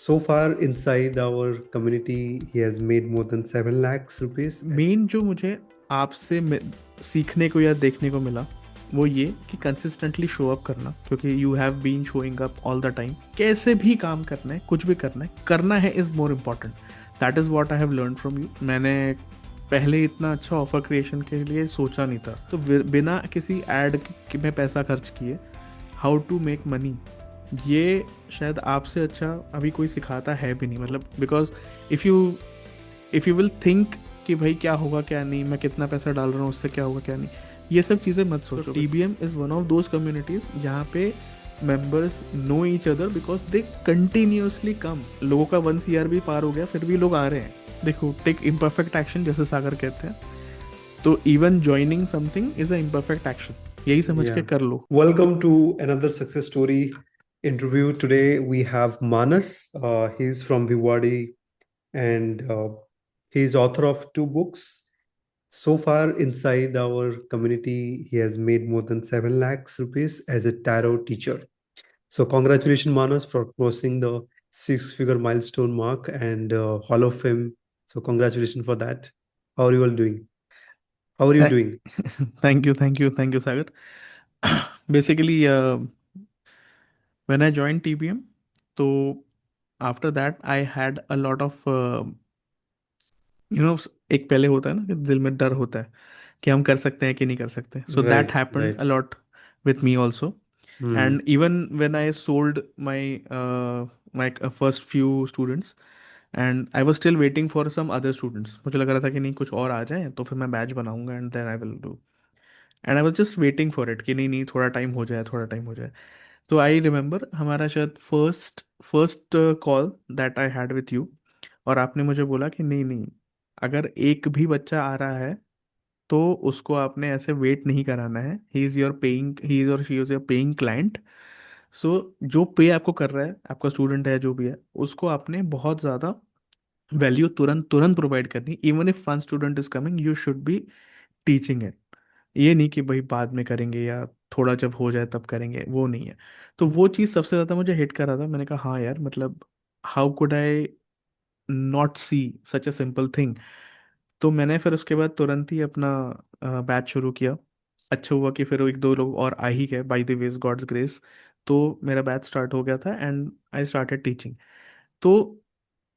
So far inside our community, he has made more than 7 lakhs rupees. Main जो मुझे आपसे सीखने को या देखने को मिला वो ये कि कंसिस्टेंटली शो अप करना, क्योंकि you have been showing up all the time. कैसे भी काम करना है, कुछ भी करना है is more important. That is what I have learn from you. मैंने पहले इतना अच्छा ऑफर क्रिएशन के लिए सोचा नहीं था, तो बिना किसी एड में पैसा खर्च किए हाउ टू मेक मनी, ये शायद आपसे अच्छा अभी कोई सिखाता है भी नहीं। मतलब because if you if you will think कि भाई क्या होगा क्या नहीं, मैं कितना पैसा डाल रहा हूँ उससे क्या होगा क्या नहीं, ये सब चीज़ें मत सोचो। TBM is one of those communities जहाँ पे members know each other because they continuously come. लोगों का 1 CR भी पार हो गया फिर भी लोग आ रहे हैं। देखो, टेक इम्परफेक्ट एक्शन जैसे सागर कहते हैं, तो even joining something is a imperfect action, यही समझ के Yeah. कर लो। Welcome to another success story interview. Today we have Manas. He's from Viwadi and he's author of 2 books. So far inside our community, he has made more than 7 lakhs rupees as a tarot teacher. So congratulations, Manas, for crossing the six-figure milestone mark and Hall of Fame. So congratulations for that. How are you all doing? How are you doing? Thank you, thank you, thank you Sagar. Basically when I join TBM, तो after that I had a lot of एक पहले होता है ना कि दिल में डर होता है कि हम कर सकते हैं कि नहीं कर सकते। So that Right, happened right. A lot with me also. Hmm. And even when I sold my my first few students and I was still waiting for some other students, मुझे लग रहा था कि नहीं कुछ और आ जाए तो फिर मैं बैच बनाऊंगा and then I will do. And I was just waiting for it कि नहीं नहीं थोड़ा टाइम हो जाए, थोड़ा टाइम हो जाए। तो आई रिमेंबर हमारा शायद first first call that I had with you, और आपने मुझे बोला कि नहीं नहीं, अगर एक भी बच्चा आ रहा है तो उसको आपने ऐसे वेट नहीं कराना है। ही इज और she is your paying client. So जो पे आपको कर रहा है, आपका स्टूडेंट है जो भी है, उसको आपने बहुत ज़्यादा वैल्यू तुरंत तुरंत प्रोवाइड करनी। Even if one student is coming you should be teaching it. ये नहीं कि भाई बाद में करेंगे या थोड़ा जब हो जाए तब करेंगे, वो नहीं है। तो वो चीज़ सबसे ज़्यादा मुझे हिट कर रहा था। मैंने कहा हाँ यार, मतलब how could I not see such a simple thing. तो मैंने फिर उसके बाद तुरंत ही अपना बैच शुरू किया। अच्छा हुआ कि फिर एक दो लोग और आ ही गए, by the ways God's grace. तो मेरा बैच स्टार्ट हो गया था एंड आई स्टार्टेड टीचिंग। तो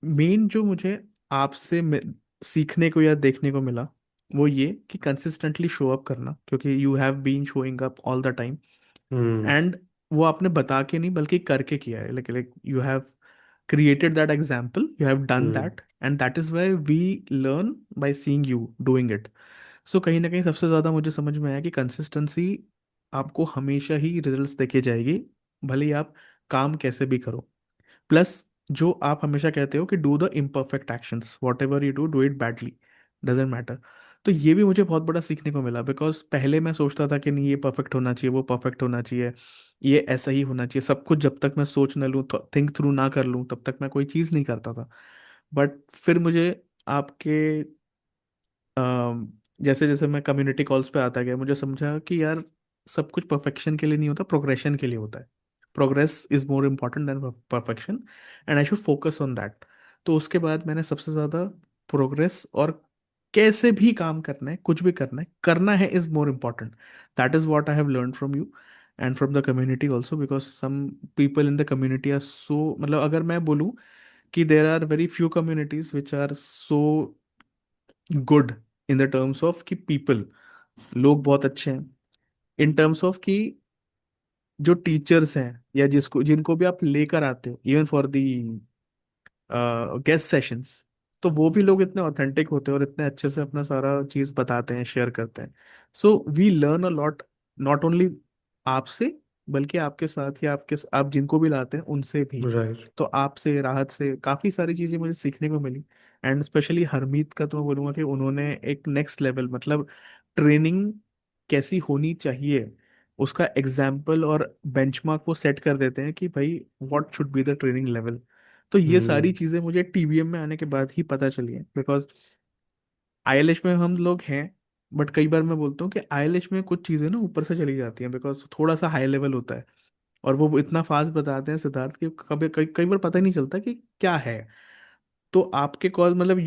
मेन जो मुझे आपसे सीखने को या देखने को मिला वो ये कि कंसिस्टेंटली शो अप करना, क्योंकि you have been showing up all the time. Hmm. एंड वो आपने बता के नहीं बल्कि करके किया है। Like you have created that example, you have done Hmm. that, and that is why we learn by seeing you doing it. So कहीं ना कहीं सबसे ज़्यादा मुझे समझ में आया कि कंसिस्टेंसी आपको हमेशा ही रिजल्ट्स देके जाएगी, भले ही आप काम कैसे भी करो। प्लस जो आप हमेशा कहते हो कि do the imperfect actions, what ever you do it badly, doesn't matter. तो ये भी मुझे बहुत बड़ा सीखने को मिला, बिकॉज पहले मैं सोचता था कि नहीं ये परफेक्ट होना चाहिए, वो परफेक्ट होना चाहिए, ये ऐसा ही होना चाहिए सब कुछ। जब तक मैं सोच न लूँ, थिंक थ्रू ना कर लूँ, तब तक मैं कोई चीज़ नहीं करता था। बट फिर मुझे आपके जैसे जैसे मैं कम्युनिटी कॉल्स पे आता गया, मुझे समझा कि यार सब कुछ परफेक्शन के लिए नहीं होता, प्रोग्रेशन के लिए होता है। Progress is more important than perfection and I should focus on that. तो उसके बाद मैंने सबसे ज़्यादा प्रोग्रेस और कैसे भी काम करना है, कुछ भी करना है is more important. That is what I have learn from you and from the community also, because some people in the community are so, मतलब अगर मैं बोलूँ कि there are very few communities which are so good in the terms of कि people, लोग बहुत अच्छे हैं। इन टर्म्स ऑफ कि जो टीचर्स हैं या जिसको जिनको भी आप लेकर आते हो even for the guest sessions, तो वो भी लोग इतने ऑथेंटिक होते हैं और इतने अच्छे से अपना सारा चीज बताते हैं, शेयर करते हैं। So we learn a lot, not only आपसे बल्कि आपके साथ या आपके आप जिनको भी लाते हैं उनसे भी। Right. तो आपसे, राहत से काफ़ी सारी चीज़ें मुझे सीखने को मिली। एंड स्पेशली हरमीत का तो मैं बोलूँगा कि उन्होंने एक नेक्स्ट लेवल, मतलब ट्रेनिंग कैसी होनी चाहिए उसका एग्जाम्पल और बेंचमार्क वो सेट कर देते हैं कि भाई what should be the training level. तो ये सारी Hmm. चीज़ें मुझे TBM में आने के बाद ही पता चली हैं। बिकॉज ILH में हम लोग हैं, बट कई बार मैं बोलता हूँ कि ILH में कुछ चीज़ें ना ऊपर से चली जाती हैं बिकॉज थोड़ा सा हाई लेवल होता है। और वो इतना फास्ट बताते हैं सिद्धार्थ कि कभी कई कई बार पता ही नहीं चलता कि क्या है। तो आपके कॉल मतलब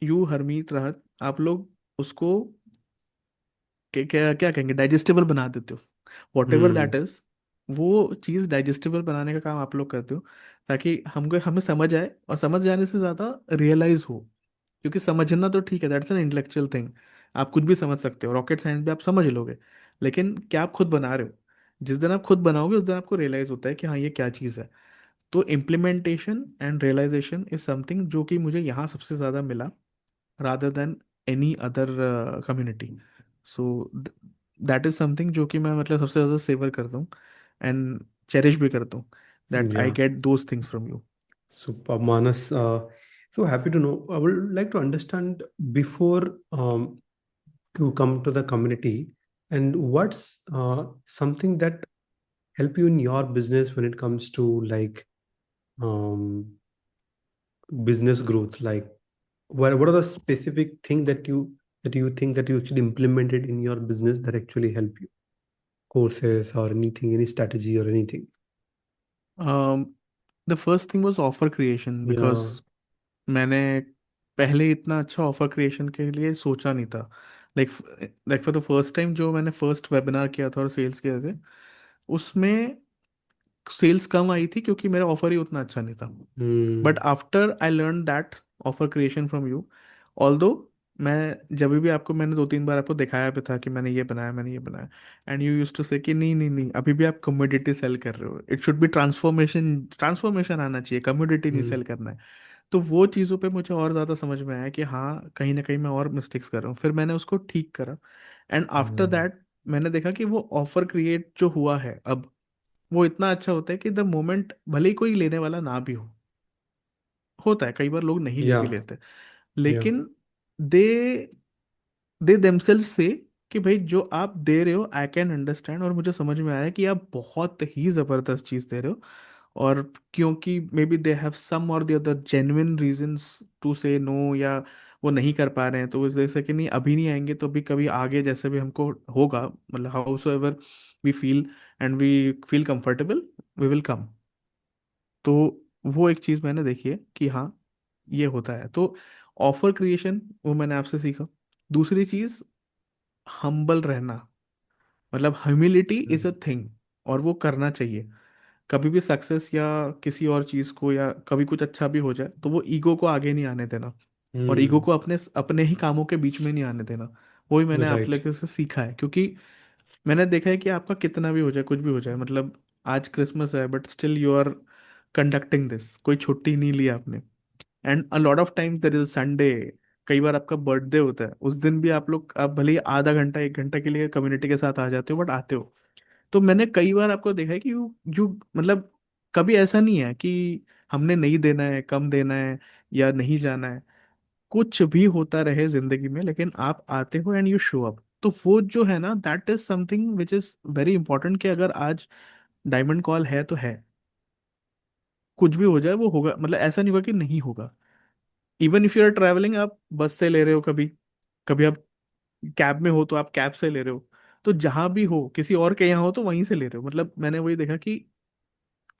यू हरमीत राहत, आप लोग उसको क्या क्या क्या कहेंगे, डाइजेस्टेबल बना देते हो, what ever that hmm. Is. वो चीज़ डाइजेस्टेबल बनाने का काम आप लोग करते हो, ताकि हमको हमें समझ आए, और समझ जाने से ज़्यादा रियलाइज हो। क्योंकि समझना तो ठीक है, दैट्स एन इंटेलेक्चुअल थिंग, आप कुछ भी समझ सकते हो, रॉकेट साइंस भी आप समझ लोगे, लेकिन क्या आप खुद बना रहे हो? जिस दिन आप खुद बनाओगे उस दिन आपको रियलाइज होता है कि हाँ ये क्या चीज़ है। तो implementation and realization is something जो कि मुझे यहाँ सबसे ज़्यादा मिला, rather than any other community. So that is something जो कि मैं मतलब सबसे ज़्यादा सेवर करता हूँ एंड चेरिश भी करता हूँ, that I Yeah. get those things from you. Super, Manas. So happy to know. I would like to understand before you come to the community, and what's something that help you in your business when it comes to like um, business growth. Like, what are the specific thing that you think that you actually implemented in your business that actually help you? Courses or anything, any strategy or anything? um, the first thing was offer creation, because Yeah. मैंने पहले इतना अच्छा offer creation के लिए सोचा नहीं था। Like like for the first time जो मैंने फर्स्ट वेबिनार किया था और सेल्स किए थे, उसमें सेल्स कम आई थी क्योंकि मेरा ऑफर ही उतना अच्छा नहीं था। But Hmm. After I learn that offer creation from you, although मैं जब भी आपको मैंने 2-3 बार आपको दिखाया भी था कि मैंने ये बनाया, मैंने ये बनाया, एंड यू यूज टू से कि नहीं नहीं नहीं, अभी भी आप कमोडिटी सेल कर रहे हो, it should be transformation, transformation आना चाहिए, कमोडिटी नहीं Hmm. सेल करना है। तो वो चीज़ों पे मुझे और ज़्यादा समझ में आया कि हाँ कहीं ना कहीं मैं और मिस्टेक्स कर रहा हूँ, फिर मैंने उसको ठीक करा। And after Hmm. दैट मैंने देखा कि वो ऑफर क्रिएट जो हुआ है अब, वो इतना अच्छा होता है कि द मोमेंट भले ही कोई लेने वाला ना भी हो, होता है कई बार लोग नहीं ले भी Yeah. लेते, Yeah. लेकिन दे दे देमसेल्फ से कि भाई जो आप दे रहे हो आई कैन अंडरस्टैंड, और मुझे समझ में आया है कि आप बहुत ही ज़बरदस्त चीज़ दे रहे हो। और क्योंकि may be they have some और the other genuine reasons to say no, या वो नहीं कर पा रहे हैं, तो इस वजह से कि नहीं अभी नहीं आएंगे तो भी कभी आगे जैसे भी हमको होगा, मतलब how so ever we feel and we feel comfortable, we will come. तो वो एक चीज़ मैंने देखी है कि हाँ ये होता है। तो ऑफर क्रिएशन वो मैंने आपसे सीखा। दूसरी चीज़, हम्बल रहना, मतलब ह्यूमिलिटी इज अ थिंग, और वो करना चाहिए। कभी भी सक्सेस या किसी और चीज़ को, या कभी कुछ अच्छा भी हो जाए तो वो ईगो को आगे नहीं आने देना, और ईगो Hmm. को अपने अपने ही कामों के बीच में नहीं आने देना। वही मैंने आप Right. लोगों से सीखा है, क्योंकि मैंने देखा है कि आपका कितना भी हो जाए, कुछ भी हो जाए, मतलब आज क्रिसमस है but still you are conducting this, कोई छुट्टी नहीं ली आपने। And a lot of times there is Sunday, कई बार आपका बर्थडे होता है, उस दिन भी आप लोग, आप भले ही आधा घंटा 1 घंटा के लिए कम्युनिटी के साथ आ जाते हो बट आते हो। तो मैंने कई बार आपको देखा है कि यू यू मतलब कभी ऐसा नहीं है कि हमने नहीं देना है, कम देना है, या नहीं जाना है। कुछ भी होता रहे जिंदगी में, लेकिन आप आते हो एंड यू शो अप। तो वो जो है ना, that is something which is very important, कि अगर आज डायमंड कॉल है तो है, कुछ भी हो जाए वो होगा, मतलब ऐसा नहीं होगा कि नहीं होगा। Even if you are travelling, आप बस से ले रहे हो, कभी कभी आप कैब में हो तो आप कैब से ले रहे हो, तो जहां भी हो, किसी और के यहाँ हो तो वहीं से ले रहे हो, मतलब मैंने वही देखा कि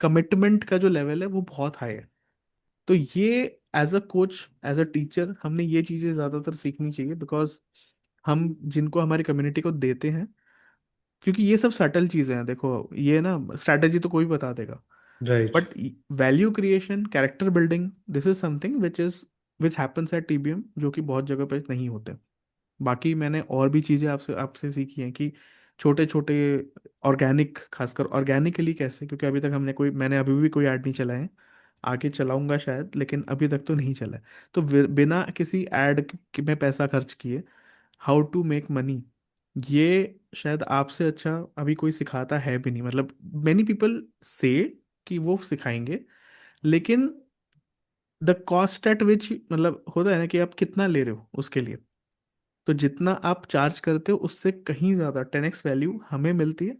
कमिटमेंट का जो लेवल है वो बहुत हाई है। तो ये as a coach, as a teacher, हमने ये चीज़ें ज़्यादातर सीखनी चाहिए, बिकॉज हम जिनको हमारी कम्युनिटी को देते हैं, क्योंकि ये सब सटल चीज़ें हैं, देखो ये ना स्ट्रैटेजी तो कोई बता देगा, Right. But value creation, character building, this is something which happens at TBM, जो कि बहुत जगह पे नहीं होते। बाकी मैंने और भी चीज़ें आपसे आपसे सीखी हैं कि छोटे छोटे ऑर्गेनिक, खासकर ऑर्गेनिकली कैसे, क्योंकि अभी तक मैंने अभी भी कोई ऐड नहीं चलाए हैं, आगे चलाऊंगा शायद, लेकिन अभी तक तो नहीं चला है। तो बिना किसी ऐड में पैसा खर्च किए हाउ टू मेक मनी, ये शायद आपसे अच्छा अभी कोई सिखाता है भी नहीं। मतलब मेनी पीपल से कि वो सिखाएंगे, लेकिन द कॉस्ट एट विच, मतलब होता है ना कि आप कितना ले रहे हो उसके लिए, तो जितना आप चार्ज करते हो उससे कहीं ज़्यादा 10x वैल्यू हमें मिलती है,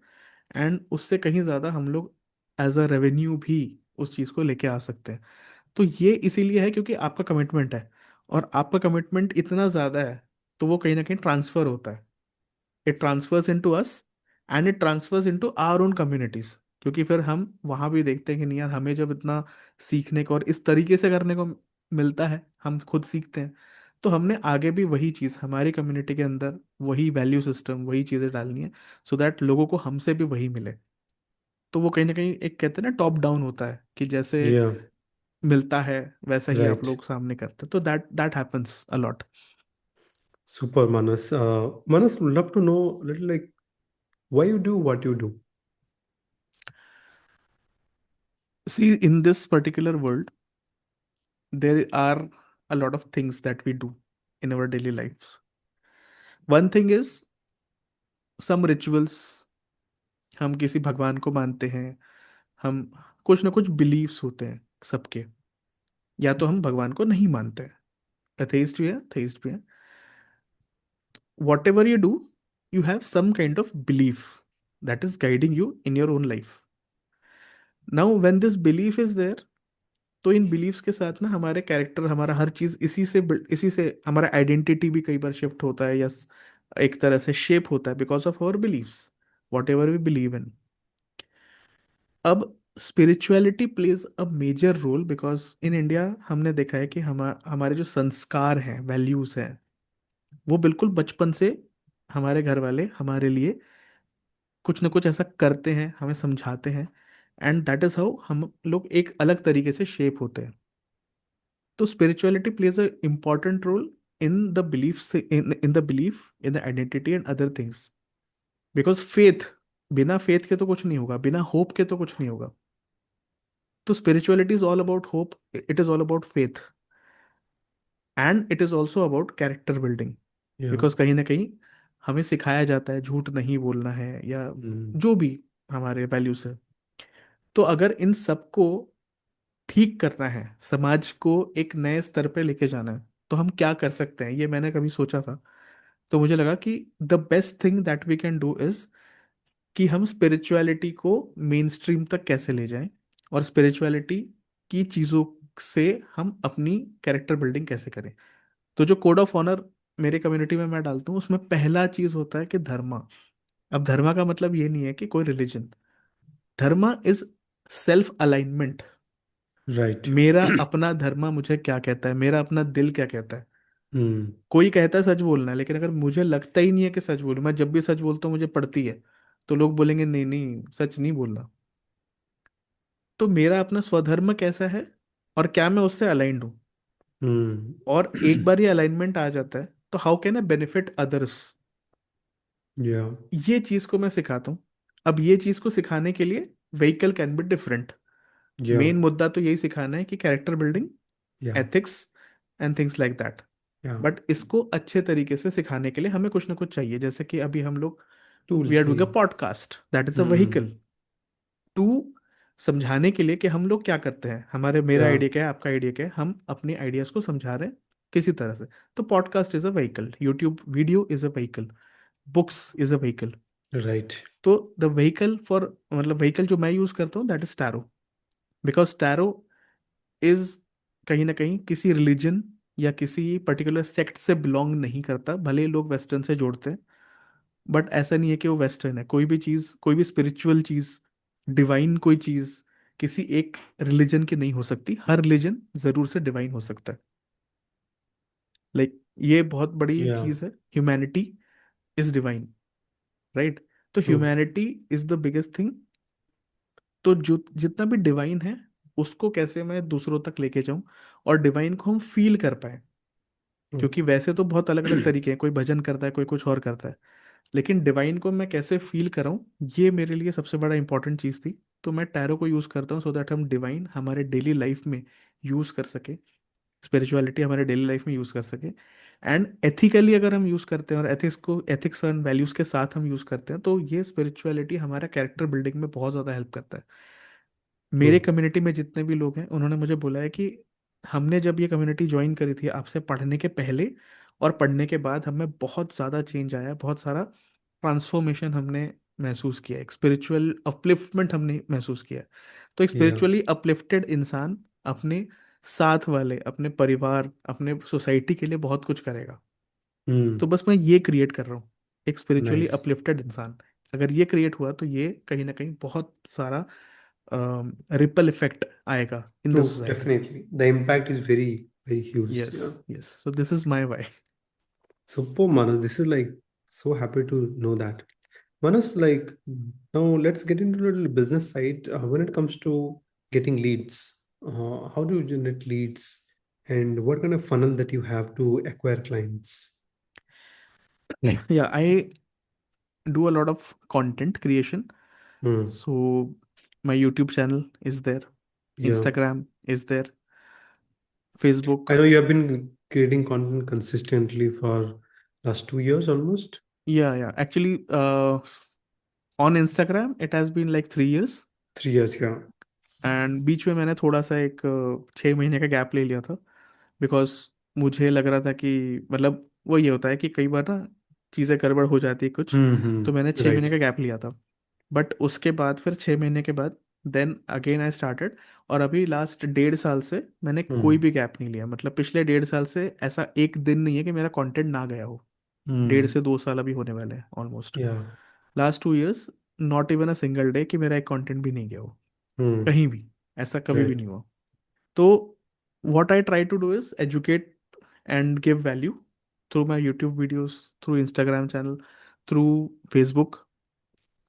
एंड उससे कहीं ज़्यादा हम लोग एज अ रेवेन्यू भी उस चीज़ को लेके आ सकते हैं। तो ये इसीलिए है क्योंकि आपका कमिटमेंट है, और आपका कमिटमेंट इतना ज़्यादा है, तो वो कहीं ना कहीं ट्रांसफ़र होता है, it transfers into us, and it transfers into our own communities. क्योंकि फिर हम वहां भी देखते हैं कि नहीं यार, हमें जब इतना सीखने को और इस तरीके से करने को मिलता है, हम खुद सीखते हैं, तो हमने आगे भी वही चीज़ हमारी कम्युनिटी के अंदर वही वैल्यू सिस्टम वही चीज़ें डालनी है, सो दैट लोगों को हमसे भी वही मिले। तो वो कहीं ना कहीं एक कहते हैं ना टॉप डाउन होता है कि जैसे Yeah, मिलता है वैसा ही आप right. लोग सामने करते हैं, तो that happens a lot. Super, Manas. Manas, would love to know a little like why you do what you do. See in this particular world there are a lot of things that we do in our daily lives. One thing is some rituals, हम किसी भगवान को मानते हैं, हम कुछ ना कुछ बिलीव्स होते हैं सबके, या तो हम भगवान को नहीं मानते हैं, एथेइस्ट भी है थेइस्ट भी है। Whatever you do, you have some kind of belief that is guiding you in your own life. Now when this belief is there, तो इन बिलीव्स के साथ ना हमारे कैरेक्टर, हमारा हर चीज इसी से हमारा आइडेंटिटी भी कई बार शिफ्ट होता है, या एक तरह से शेप होता है because of our beliefs, whatever we believe in. अब spirituality plays a major role because in India हमने देखा है कि हमारे जो संस्कार हैं, वैल्यूज हैं, वो बिल्कुल बचपन से हमारे घर वाले हमारे लिए कुछ ना कुछ ऐसा करते हैं, हमें समझाते हैं, एंड दैट इज हाउ हम लोग एक अलग तरीके से शेप होते हैं। तो spirituality plays a important role in the belief, in the belief in the identity and other things. Because faith, बिना फेथ के तो कुछ नहीं होगा, बिना होप के तो कुछ नहीं होगा। तो spirituality is all about hope, it is all about faith, and it is also about character building. Yeah. Because कहीं ना कहीं हमें सिखाया जाता है झूठ नहीं बोलना है, या Mm. जो भी हमारे वैल्यूज है। तो अगर इन सबको ठीक करना है, समाज को एक नए स्तर पे लेके जाना है, तो हम क्या कर सकते हैं, ये मैंने कभी सोचा था। तो मुझे लगा कि the best thing that we can do is कि हम स्पिरिचुअलिटी को मेन स्ट्रीम तक कैसे ले जाएं, और स्पिरिचुअलिटी की चीज़ों से हम अपनी कैरेक्टर बिल्डिंग कैसे करें। तो जो कोड ऑफ ऑनर मेरे कम्युनिटी में मैं डालता हूँ, उसमें पहला चीज़ होता है कि धर्मा। अब धर्मा का मतलब ये नहीं है कि कोई religion, Dharma is self alignment. Right. मेरा अपना धर्मा मुझे क्या कहता है, मेरा अपना दिल क्या कहता है। Mm. कोई कहता है सच बोलना है, लेकिन अगर मुझे लगता ही नहीं है कि सच बोलूं, मैं जब भी सच बोलता हूँ मुझे पड़ती है, तो लोग बोलेंगे नहीं नहीं सच नहीं बोलना। तो मेरा अपना स्वधर्म कैसा है, और क्या मैं उससे अलाइंड हूँ। Mm. और एक बार ये अलाइनमेंट आ जाता है, तो how can I benefit others, Yeah. ये चीज को मैं सिखाता हूँ। अब ये चीज को सिखाने के लिए vehicle can be different. Yeah. Main मुद्दा तो यही सिखाना है कि character building, Yeah. Ethics and things like that. Yeah. But इसको अच्छे तरीके से सिखाने के लिए हमें कुछ ना कुछ चाहिए, जैसे कि अभी हम लोग we Tools are doing a चाहिए. Podcast, that is a Mm. Vehicle to समझाने के लिए कि हम लोग क्या करते हैं, हमारे मेरा Yeah. आइडिया क्या है, आपका आइडिया क्या है, हम अपने आइडियाज को समझा रहे हैं किसी तरह से। तो podcast is a vehicle, YouTube video is a vehicle, books is a vehicle. Right. तो द व्हीकल फॉर, मतलब व्हीकल जो मैं यूज करता हूँ that is tarot. Because tarot is कहीं ना कहीं किसी रिलीजन या किसी पर्टिकुलर सेक्ट से बिलोंग नहीं करता, भले ही लोग वेस्टर्न से जोड़ते हैं, बट ऐसा नहीं है कि वो वेस्टर्न है। कोई भी चीज, कोई भी स्पिरिचुअल चीज, डिवाइन कोई चीज किसी एक रिलीजन की नहीं हो सकती, हर रिलीजन जरूर से डिवाइन हो सकता है। लाइक ये बहुत बड़ी Yeah. चीज है, ह्यूमैनिटी इज डिवाइन, राइट। तो True. Humanity is the biggest thing. तो जो जितना भी डिवाइन है, उसको कैसे मैं दूसरों तक लेके जाऊं, और डिवाइन को हम फील कर पाए। क्योंकि Okay. वैसे तो बहुत अलग अलग तरीके हैं, कोई भजन करता है, कोई कुछ और करता है, लेकिन डिवाइन को मैं कैसे फील कराऊं, ये मेरे लिए सबसे बड़ा इंपॉर्टेंट चीज़ थी। तो मैं टैरो को यूज़ करता हूँ सो दैट हम डिवाइन हमारे डेली लाइफ में यूज़ कर सके, स्पिरिचुअलिटी हमारे डेली लाइफ में यूज़ कर सके। एंड एथिकली अगर हम यूज़ करते हैं, और एथिक्स एंड वैल्यूज़ के साथ हम यूज़ करते हैं, तो ये स्पिरिचुअलिटी हमारा कैरेक्टर बिल्डिंग में बहुत ज़्यादा हेल्प करता है। मेरे True. कम्युनिटी में जितने भी लोग हैं, उन्होंने मुझे बोला है कि हमने जब ये कम्युनिटी ज्वाइन करी थी आपसे पढ़ने के पहले और पढ़ने के बाद, हमें बहुत ज़्यादा चेंज आया, बहुत सारा ट्रांसफॉर्मेशन हमने महसूस किया, एक स्पिरिचुअल अपलिफ्टमेंट हमने महसूस किया। तो एक Yeah. स्पिरिचुअली अपलिफ्टेड इंसान अपने साथ वाले, अपने परिवार, अपने सोसाइटी के लिए बहुत कुछ करेगा। तो Mm. बस मैं ये क्रिएट कर रहा हूँ, एक स्पिरिचुअली Nice. अपलिफ्टेड इंसान। अगर ये क्रिएट हुआ तो ये कहीं ना कहीं बहुत सारा रिपल इफेक्ट आएगा in the True, society. definitely. The impact is very, very huge. Yes, Yeah. Yes, so this is my why. Super, Manas. This is like so happy to know that. Manas, like now let's get into a little business side. When it comes to getting leads, how do you generate leads, and what kind of funnel that you have to acquire clients? या I do a lot of content creation. Hmm. So my YouTube channel is there, Yeah, Instagram is there, Facebook. I know you have been creating content consistently for last 2 years almost. Yeah, actually, on Instagram it has been like 3 years. 3 years, yeah. And बीच में मैंने थोड़ा सा एक 6 महीने का gap ले लिया था, बिकॉज मुझे लग रहा था कि मतलब वो ये होता है कि कई बार ना चीज़ें गड़बड़ हो जाती है कुछ. तो मैंने 6 महीने Right. का गैप लिया था. बट उसके बाद फिर 6 महीने के बाद देन अगेन आई स्टार्टेड. और अभी लास्ट 1.5 साल से मैंने कोई Hmm. भी गैप नहीं लिया. मतलब पिछले 1.5 साल से ऐसा एक दिन नहीं है कि मेरा कंटेंट ना गया हो. 1.5 से 2 साल अभी होने वाले हैं almost. Yeah. Last 2 years, not even a single day कि मेरा एक कंटेंट भी नहीं गया हो Hmm. कहीं भी. ऐसा कभी भी Right. नहीं हुआ. तो what I try to do is educate and give value through my YouTube videos, through Instagram channel, through Facebook.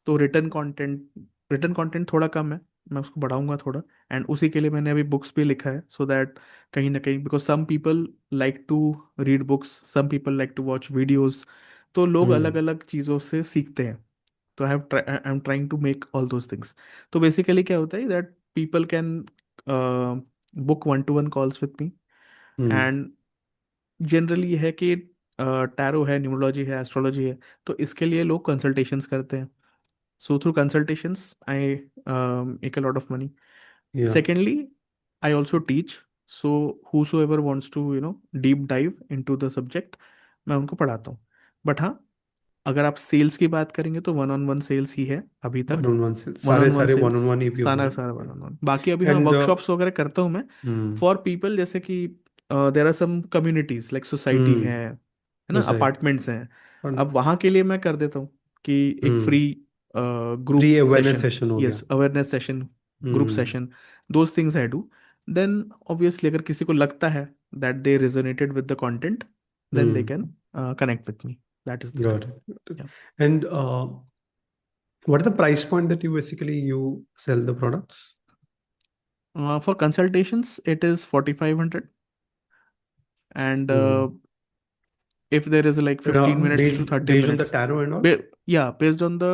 तो रिटर्न कंटेंट थोड़ा कम है, मैं उसको बढ़ाऊंगा थोड़ा. एंड उसी के लिए मैंने अभी बुक्स भी लिखा है, सो दैट कहीं ना कहीं, because some people like to read books, some people like to watch videos. तो लोग अलग Hmm. अलग चीज़ों से सीखते हैं. तो I am trying to make all those things. तो बेसिकली क्या होता है that people can book 1-to-1 calls with me. Hmm. And generally ये है कि टैरो है, न्यूमरोलॉजी है, एस्ट्रोलॉजी है, तो इसके लिए लोग कंसल्टेशंस करते हैं. So through consultations, I make a lot of money. Yeah. Secondly, I also teach. So whosoever wants to, deep dive into the subject, मैं उनको पढ़ाता हूँ. बट हाँ, अगर आप सेल्स की बात करेंगे तो वन ऑन वन सेल्स ही है अभी तक. One on one sales. One सारे ऑन वन सारे one सेल्स, on one ही pure सारा one. सारा वन Yeah. On one. बाकी अभी हाँ And वर्कशॉप्स वगैरह करता हूँ मैं. hmm. फॉर पीपल जैसे कि there are some communities like society Hmm. है ना, Society. अपार्टमेंट्स हैं. अब And वहाँ के लिए मैं कर देता हूँ कि एक free hmm. Group Free awareness सेशन. session हो गया. Yes, awareness session, group Hmm. Session, those things I do. Then obviously अगर किसी को लगता है that they resonated with the content, then they Hmm. Can connect with me. That is the Got thing. it. Got it. And what is the price point that you basically you sell the products? For consultations it is 4500. And Hmm. if there is like 15 minutes to 30 Based on the minutes, tarot and all? yeah, based on the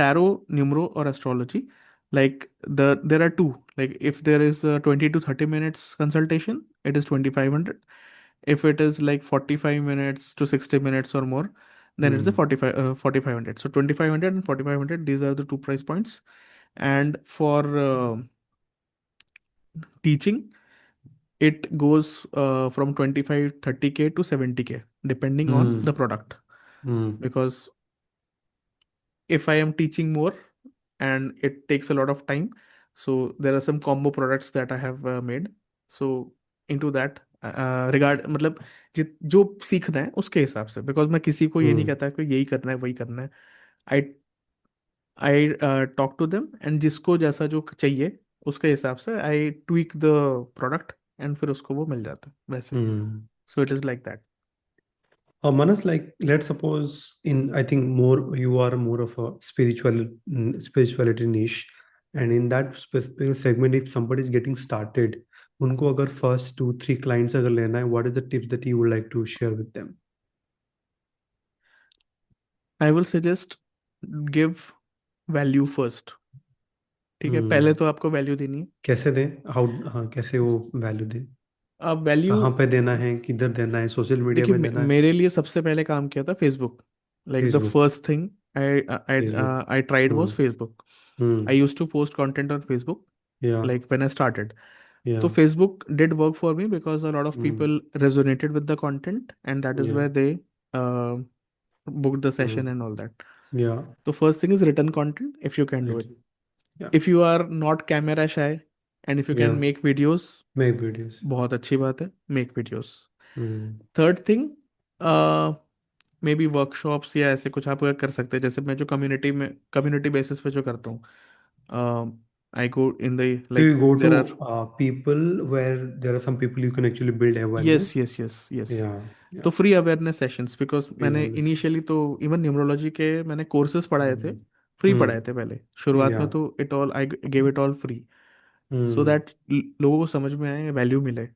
tarot, numero, or astrology. Like there are two. Like if there is a 20 to 30 minutes consultation, it is 2500. If it is like 45 minutes to 60 minutes or more, then it's a Hmm. 4500. So 2500 and 4500, these are the two price points. And for teaching, it goes from 25-30K to 70K depending on Hmm. the product. Hmm. Because if I am teaching more and it takes a lot of time, so there are some combo products that I have made. So into that regard, मतलब जो सीखना है उसके हिसाब से, because मैं किसी को ये नहीं Hmm. कहता कि यही करना है वही करना है. I I talk to them, and जिसको जैसा जो चाहिए उसके हिसाब से I tweak the product, and फिर उसको वो मिल जाता है वैसे. Hmm. So it is like that. Manas, like let's suppose in I think more you are more of a spirituality niche, and in that specific segment, if somebody is getting started, उनको अगर first 2 3 clients अगर लेना है, what is the tips that you would like to share with them? I will suggest give value first. ठीक है, पहले हम्म. तो आपको वैल्यू देनी है. कैसे दें? हाउ? हाँ, कैसे वो वैल्यू दें? अब वैल्यू, कहाँ पे देना है? किधर देना है? सोशल मीडिया देखिए में देना है? मेरे लिए सबसे पहले काम किया था Facebook. Like the Facebook. First thing I I Facebook. I tried was hmm. Facebook. I hmm. Use to post content on Facebook या. like when I started. या. So Facebook did work for me because a lot of hmm. people resonated with the content, and that is या. where they uh, booked the session hmm. and all that. या. So first thing is written content if you can do it. या. If you are not camera shy and if you या. can make videos, make videos. बहुत अच्छी बात है, make videos. Hmm. Third thing, uh, may be workshops या ऐसे कुछ आप कर सकते हैं, जैसे मैं जो कम्युनिटी बेसिस पे जो करता हूँ, I go in the So like you go there are. to people where there are some people you can actually build yes awareness. Yes yes yes. Yeah, yeah, तो free awareness sessions, because free मैंने awareness. Initially तो even numerology के मैंने courses पढ़ाए थे, Hmm. Free पढ़ाए Hmm. थे पहले शुरुआत में, Yeah. तो it all I gave it all free, so Hmm. That लोगों को समझ में आए, वैल्यू मिले।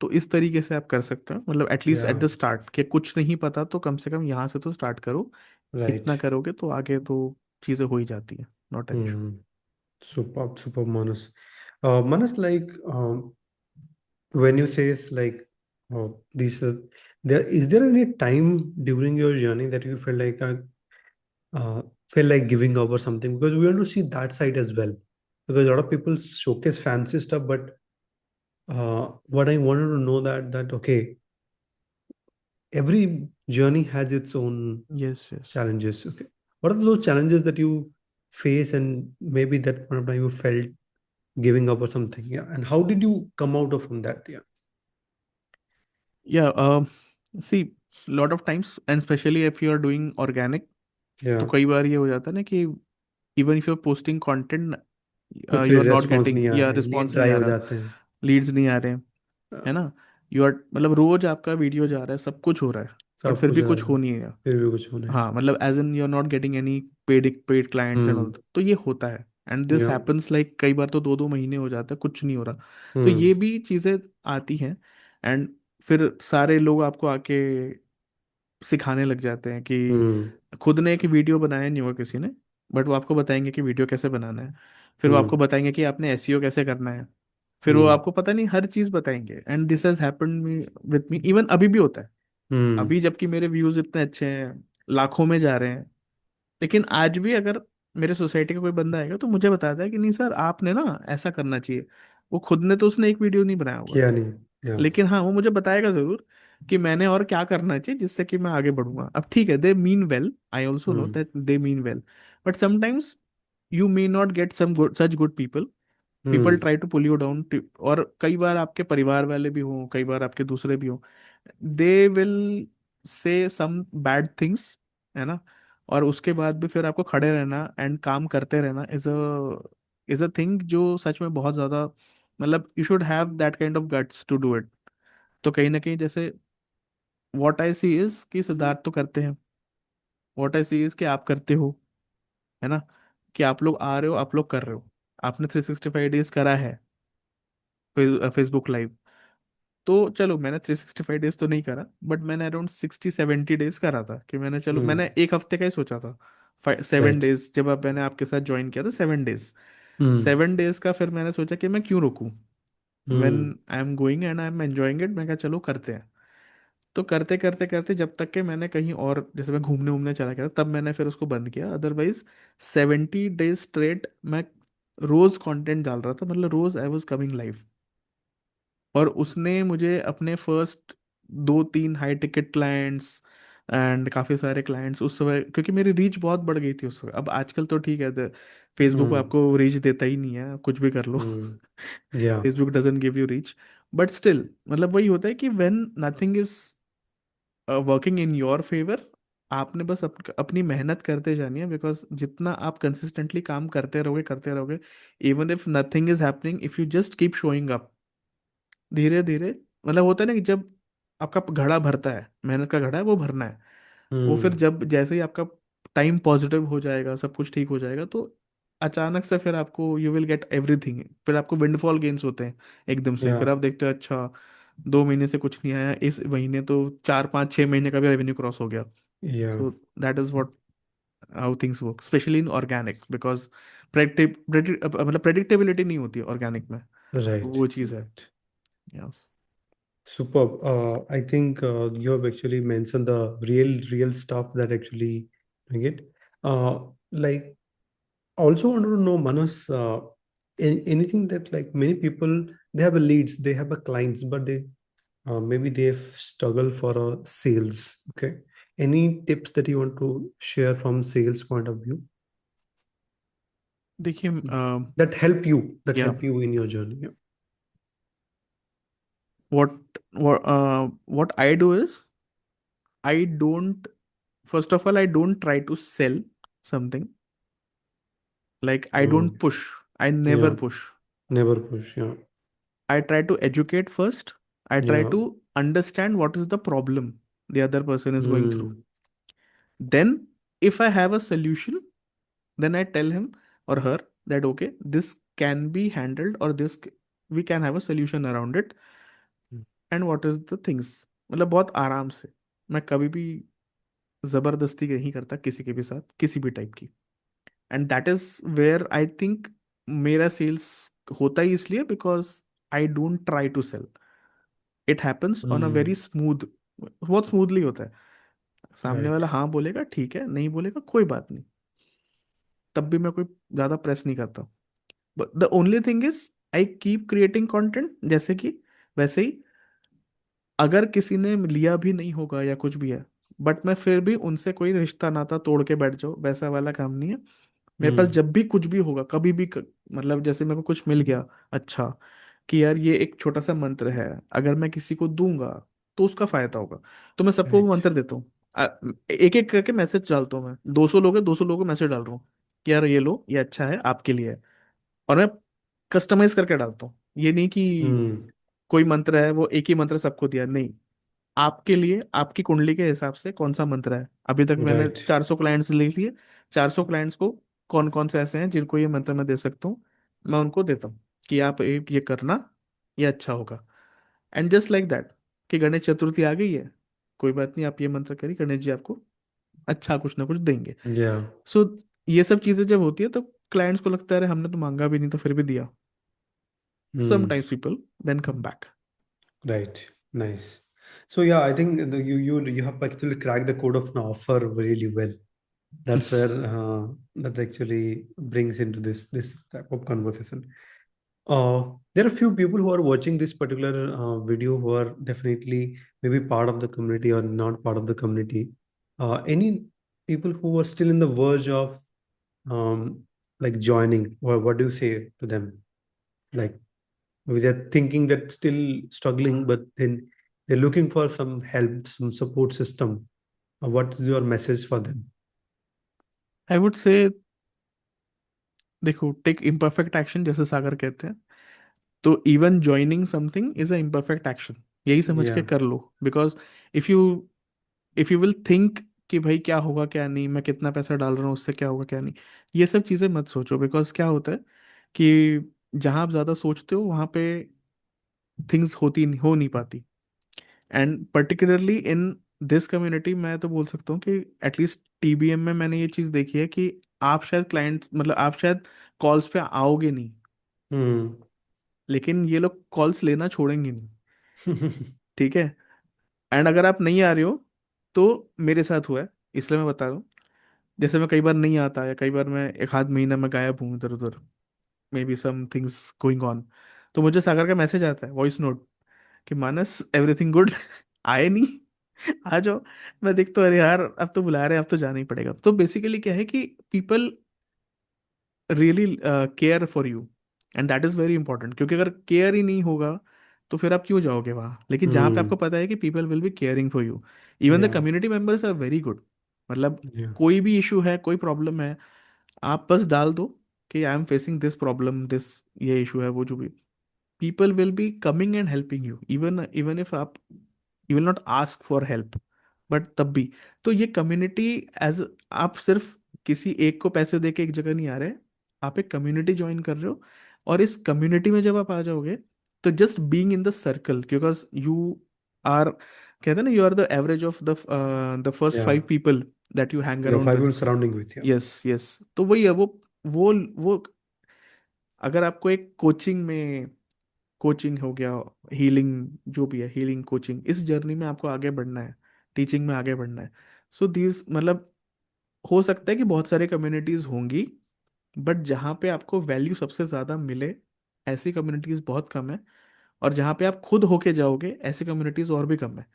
तो इस तरीके से आप कर सकते हैं, मतलब at least at Yeah. The start, कि कुछ नहीं पता तो कम से कम यहाँ से तो स्टार्ट करो। इतना Right. करोगे तो आगे तो चीज़ें हो ही जाती हैं, not an issue. Hmm. Superb, superb, Manas. Manas, like when you say it's like these, there is there any time during your journey that you uh, felt like giving up or something? Because we want to see that side as well. Because a lot of people showcase fancy stuff, but what I wanted to know that okay, every journey has its own yes yes. challenges. Okay, what are those challenges that you face, and maybe that one of time you felt giving up or something? Yeah, and how did you come out of from that? Yeah, या see, lot of times and specially if you are doing organic, तो yeah. कई बार ये हो जाता है ना कि even if you are posting content, कुछ you are not response getting, नहीं आ या रहे, लीड रिस्पॉन्स नहीं ड्राई आ हो रहा, जाते हैं। लीड्स नहीं आ रहे हैं, है हाँ, ना। यू आर मतलब रोज आपका वीडियो जा रहा है, सब कुछ हो रहा है, बट सब फिर कुछ भी आ कुछ रहा हो है, नहीं है। फिर भी कुछ होने। हाँ, मतलब as in you are not getting any paid clients and all, हम्म। तो ये होता है। एंड दिस या। हैपन्स लाइक कई बार तो 2-2 महीने हो जाता है, कुछ नहीं हो रहा। तो हम्म। ये भी चीज़ें आती हैं। एंड फिर सारे लोग आपको आके सिखाने लग जाते हैं कि हम्म। खुद ने एक वीडियो बनाया नहीं होगा किसी ने, बट वो आपको बताएंगे कि वीडियो कैसे बनाना है। फिर वो हम्म। आपको बताएंगे कि आपने एसईओ कैसे करना है। फिर वो हम्म। आपको पता नहीं हर चीज़ बताएंगे। And this has happened me with me, even अभी भी होता है। हम्म। अभी जबकि मेरे व्यूज इतने अच्छे हैं, लाखों में जा रहे हैं, लेकिन आज भी अगर मेरे सोसाइटी का कोई बंदा आएगा तो मुझे बताता है कि नहीं सर, आपने ना ऐसा करना चाहिए। वो खुद ने तो उसने एक वीडियो नहीं बनाया होगा, किया नहीं। या। लेकिन हाँ वो मुझे बताएगा जरूर कि मैंने और क्या करना चाहिए जिससे कि मैं आगे बढ़ूंगा। अब ठीक है, they mean well, I also know hmm. That they mean well, but sometimes you may not get some good such good people, people hmm. Try to pull you down. और कई बार आपके परिवार वाले भी हों, कई बार आपके दूसरे भी हों, they will say some bad things, है ना। और उसके बाद भी फिर आपको खड़े रहना एंड काम करते रहना इज अ थिंग जो सच में बहुत ज्यादा, मतलब you should have that kind of guts to do it. तो कहीं ना कहीं जैसे व्हाट आई सी इज कि सिद्धार्थ तो करते हैं, व्हाट आई सी इज कि आप करते हो, है ना, कि आप लोग आ रहे हो, आप लोग कर रहे हो। आपने 365 डेज करा है फेसबुक लाइव, तो चलो मैंने 365 डेज तो नहीं करा, बट मैंने अराउंड 60-70 डेज करा था, कि मैंने चलो हम्म। मैंने एक हफ्ते का ही सोचा था। 7 डेज जब अब मैंने आपके साथ ज्वाइन किया था, 7 डेज, राइट। 7 डेज का फिर मैंने सोचा कि मैं क्यों रुकूं, वेन हम्म। I am going and I am enjoying it, मैं कहा चलो करते हैं। तो करते करते करते जब तक कि मैंने कहीं और, जैसे मैं घूमने घूमने चला गया तब मैंने फिर उसको बंद किया, अदरवाइज 70 डेज स्ट्रेट मैं रोज कंटेंट डाल रहा था, मतलब रोज आई वॉज कमिंग लाइव। और उसने मुझे अपने first 2-3 high ticket clients and काफ़ी सारे क्लाइंट्स उस समय, क्योंकि मेरी रीच बहुत बढ़ गई थी उस समय। अब आजकल तो ठीक है, फेसबुक हम्म। आपको रीच देता ही नहीं है, कुछ भी कर लो। हम्म। या। Facebook doesn't give you reach, but still मतलब वही होता है कि when nothing is working in your favour, आपने बस अपनी मेहनत करते जानी है, बिकॉज जितना आप कंसिस्टेंटली काम करते रहोगे, even if nothing is happening, if you just keep showing up, धीरे धीरे, मतलब होता है ना कि जब आपका घड़ा भरता है, मेहनत का घड़ा है वो भरना है, वो फिर हम्म। जब जैसे ही आपका टाइम पॉजिटिव हो जाएगा, सब कुछ ठीक हो जाएगा, तो अचानक से फिर आपको यू विल गेट एवरीथिंग, फिर आपको विंडफॉल गेन्स होते हैं एकदम से। या। फिर आप देखते हो अच्छा 2 महीने से कुछ नहीं आया, इस महीने तो 4-5-6 महीने का भी रेवेन्यू क्रॉस हो गया। या। So that is what how things work, specially in organic, because मतलब प्रेडिक्टेबिलिटी नहीं होती ऑर्गेनिक में, तो राइट। वो चीज़ है। Right. Yes. Superb. I think you have actually mentioned the real stuff that actually doing it. Like, also wanted to know, Manas, anything that like many people they have a leads, they have a clients, but they maybe they've struggled for a sales. Okay. Any tips that you want to share from sales point of view देखिए, that या, help you in your journey? Yeah. what what I do is I don't first of all, I don't try to sell something. Like, I don't Mm. push. I never Yeah. push. Never push. Yeah. I try to educate first. I try Yeah. to understand what is the problem the other person is going through. Mm. Then, if I have a solution, then I tell him or her that okay, this can be handled, or we can have a solution around it. And what is the things, मतलब बहुत आराम से, मैं कभी भी जबरदस्ती नहीं करता किसी के भी साथ किसी भी टाइप की. And that is where I think मेरा सेल्स होता ही इसलिए because I don't try to sell. It happens on a very Mm. Smooth, बहुत स्मूथली होता है. सामने Right. वाला हाँ बोलेगा ठीक है, नहीं बोलेगा कोई बात नहीं, तब भी मैं कोई ज्यादा प्रेस नहीं करता. But the only thing is I keep creating content, जैसे कि वैसे ही अगर किसी ने लिया भी नहीं होगा या कुछ भी है, बट मैं फिर भी उनसे कोई रिश्ता नाता तोड़ के बैठ जाऊं, वैसा वाला काम नहीं है. मेरे पास Mm. जब भी कुछ भी होगा, कभी भी मतलब जैसे मेरे को कुछ मिल गया अच्छा, कि यार ये एक छोटा सा मंत्र है, अगर मैं किसी को दूंगा तो उसका फायदा होगा, तो मैं सबको वो Right. मंत्र देता हूँ. एक एक करके मैसेज डालता हूँ मैं. 200 लोग हैं, 200 लोगों को मैसेज डाल रहा हूँ कि यार ये लो, ये अच्छा है आपके लिए है. और मैं कस्टमाइज करके डालता हूँ. ये नहीं कि Mm. कोई मंत्र है वो एक ही मंत्र सबको दिया, नहीं. आपके लिए आपकी कुंडली के हिसाब से कौन सा मंत्र है. अभी तक मैंने Right. 400 क्लाइंट्स ले लिए. 400 क्लाइंट्स को कौन कौन से ऐसे हैं जिनको ये मंत्र मैं दे सकता हूँ, मैं उनको देता हूँ कि आप ये करना, ये अच्छा होगा. एंड जस्ट लाइक दैट, कि गणेश चतुर्थी आ गई है, कोई बात नहीं, आप ये मंत्र करिए, गणेश जी आपको अच्छा कुछ ना कुछ देंगे. Yeah. सो ये सब चीजें जब होती है तो क्लाइंट्स को लगता है अरे हमने तो मांगा भी नहीं तो फिर भी दिया. Mm. Sometimes people then come back. Right. Nice. So yeah, I think you have actually cracked the code of an offer really well. That's where that actually brings into this type of conversation. There are few people who are watching this particular video who are definitely maybe part of the community or not part of the community. Any people who are still in the verge of um, like joining, or what do you say to them? Like maybe they're thinking that still struggling, but then they're looking for some help, some support system. What is your message for them? I would say, देखो, take imperfect action जैसे सागर कहते हैं. तो even joining something is a imperfect action, यही समझ के Yeah. कर लो. Because if you if you will think कि भाई क्या होगा क्या नहीं, मैं कितना पैसा डाल रहा हूँ उससे क्या होगा क्या नहीं, ये सब चीज़ें मत सोचो. बिकॉज क्या होता है कि जहाँ आप ज़्यादा सोचते हो वहाँ पे थिंग्स होती नहीं, हो नहीं पाती. And particularly in this community मैं तो बोल सकता हूँ कि एटलीस्ट टीबीएम में मैंने ये चीज़ देखी है कि आप शायद क्लाइंट, मतलब आप शायद कॉल्स पे आओगे नहीं, Hmm. लेकिन ये लोग कॉल्स लेना छोड़ेंगे नहीं. ठीक है. एंड अगर आप नहीं आ रहे हो तो मेरे साथ हुआ है, इसलिए मैं बता रहा हूँ. जैसे मैं कई बार नहीं आता, या कई बार मैं एक आध महीना में गायब हूँ इधर उधर, may be some things going on, तो मुझे सागर का मैसेज आता है, वॉइस नोट, कि मानस एवरीथिंग गुड. आए नहीं, आ जाओ. मैं देखता हूँ, अरे यार अब तो बुला रहे हैं, अब तो जाना ही पड़ेगा. तो बेसिकली क्या है कि people really care for you, and that is very important. क्योंकि अगर केयर ही नहीं होगा तो फिर आप क्यों जाओगे वहाँ. लेकिन जहाँ पे आपको Hmm. पता है कि people will be caring for you, even the Yeah. Community members are very good. मतलब Yeah. कोई भी इशू है, कोई प्रॉब्लम है, आप बस डाल दो कि I am facing this problem, this ये इशू है, वो जो भी, people will be coming and helping you, even if आप you will not ask for help, but तब भी. तो ये कम्युनिटी एज, आप सिर्फ किसी एक को पैसे दे के एक जगह नहीं आ रहे, आप एक कम्युनिटी ज्वाइन कर रहे हो. और इस कम्युनिटी में जब आप आ जाओगे तो just being in the circle, because you are, कहते हैं ना, you are the average of the first Yeah. 5 people that you hang Yeah. Around Five with. people surrounding with you. Yes yes, तो वही है वो अगर आपको एक कोचिंग में, कोचिंग हो गया, हीलिंग, जो भी है हीलिंग कोचिंग, इस जर्नी में आपको आगे बढ़ना है, टीचिंग में आगे बढ़ना है. सो दीज, मतलब हो सकता है कि बहुत सारे कम्युनिटीज होंगी, बट जहाँ पे आपको वैल्यू सबसे ज़्यादा मिले, ऐसी कम्युनिटीज बहुत कम है. और जहाँ पे आप खुद होके जाओगे, ऐसी कम्युनिटीज और भी कम है.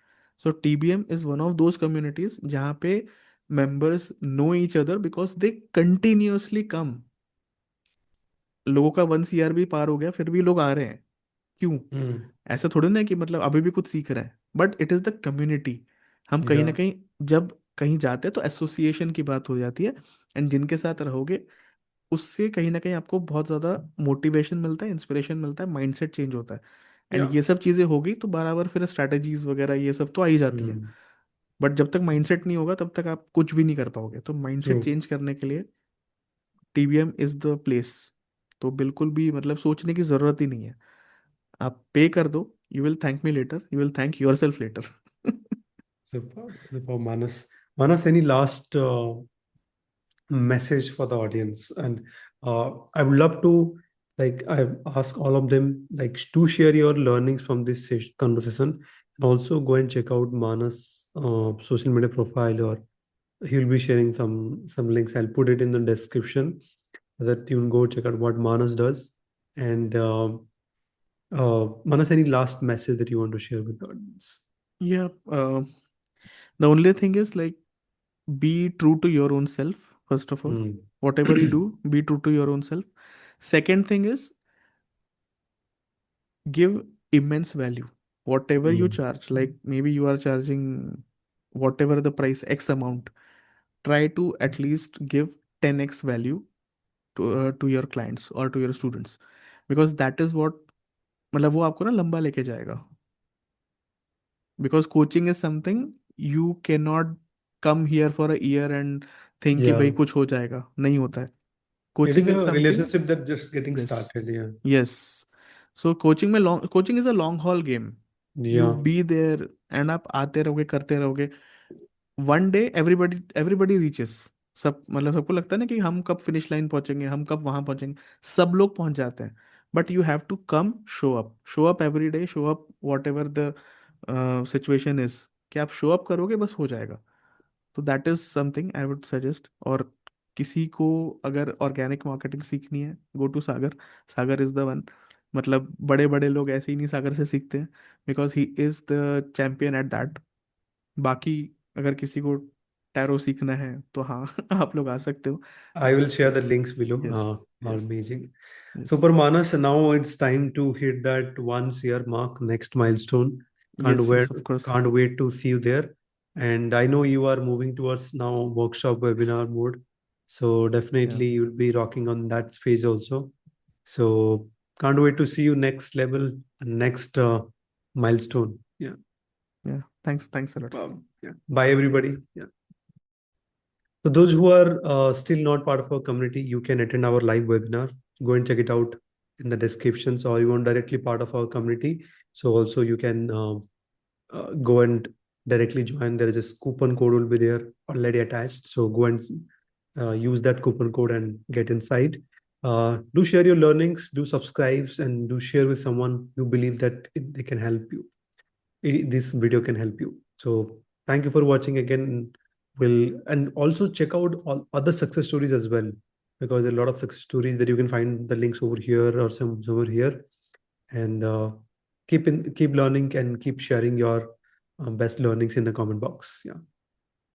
So TBM is one of those communities जहाँ पे members know each other because they continuously come. लोगों का 1 CR भी पार हो गया फिर भी लोग आ रहे हैं. क्यों? Hmm. ऐसा थोड़ी ना है कि मतलब अभी भी कुछ सीख रहे हैं, but it is the community. हम कहीं ना Yeah. कहीं जब कहीं जाते हैं तो एसोसिएशन की बात हो जाती है, एंड जिनके साथ रहोगे उससे कहीं ना कहीं आपको बहुत ज़्यादा मोटिवेशन मिलता है, इंस्पिरेशन मिलता है, माइंडसेट चेंज होता है। And Yeah. ये सब चीज़ें होगी तो बराबर फिर स्ट्रैटेजीज वगैरह ये सब तो आ ही जाती है। Hmm. बट जब तक माइंडसेट नहीं होगा तब तक आप कुछ भी नहीं कर पाओगे। तो माइंडसेट True. चेंज करने के लिए टीबीएम इज द प्लेस। तो बिल्कुल भी मतलब सोचने की ज़रूरत ही नहीं है। आप पे कर दो, you will thank me later, you will thank yourself later. Super. Super, Manas. Manas, any last message for the audience? And I would love to, like, I ask all of them, like, to share your learnings from this conversation, and also go and check out Manas' social media profile, or he'll be sharing some links. I'll put it in the description so that you can go check out what Manas does. And Manas, any last message that you want to share with the audience? Yeah, the only thing is like be true to your own self, first of all. Hmm. Whatever you do, be true to your own self. Second thing is give immense value. Whatever you Hmm. charge, like maybe you are charging whatever the price, X amount, try to at least give 10x value to your clients or to your students, because that is what, मतलब वो आपको ना लंबा लेके जाएगा। Because coaching is something you can not come here for a year and think कि भाई Yeah. कुछ हो जाएगा, नहीं होता है। It is coaching is a something, relationship that just getting yes, started. Yeah. Yes. So coaching में long, coaching is a long haul game. You Yeah. Be there and आप आते रहोगे, करते रहोगे। One day everybody everybody reaches, सब मतलब सबको लगता है ना कि हम कब फिनिश लाइन पहुंचेंगे, हम कब वहां पहुंचेंगे। सब लोग पहुंच जाते हैं, but you have to come, show up every day, show up whatever the situation is, कि आप शो अप करोगे बस हो जाएगा। तो that is something I would suggest. और किसी को अगर ऑर्गेनिक मार्केटिंग सीखनी है, go to Sagar. Sagar is the one. मतलब बड़े बड़े लोग ऐसे ही नहीं सागर से सीखते हैं, because he is the champion at that. बाकी अगर किसी को टैरो सीखना है तो हाँ आप लोग आ सकते हो, I आ will सकते share हो। the links below. Yes, yes, Amazing. Yes, Super Manas, now it's time to hit that 1 year mark, next milestone. Can't yes, wait, yes, of course. can't wait to see you there. And I know you are moving towards now workshop webinar mode. So या, definitely you'll be rocking on that phase also. So can't wait to see you next level, next milestone. Yeah. या, thanks, thanks a lot. Yeah. Bye everybody. Yeah. So those who are still not part of our community, you can attend our live webinar. Go and check it out in the descriptions, or you want directly part of our community. So also you can go and directly join. There is a coupon code will be there already attached. So go and use that coupon code and get inside. Do share your learnings, do subscribes, and do share with someone you believe that they can help you. This video can help you. So thank you for watching again. Will and also check out all other success stories as well, because there are a lot of success stories that you can find the links over here or some over here. And keep learning and keep sharing your best learnings in the comment box. Yeah.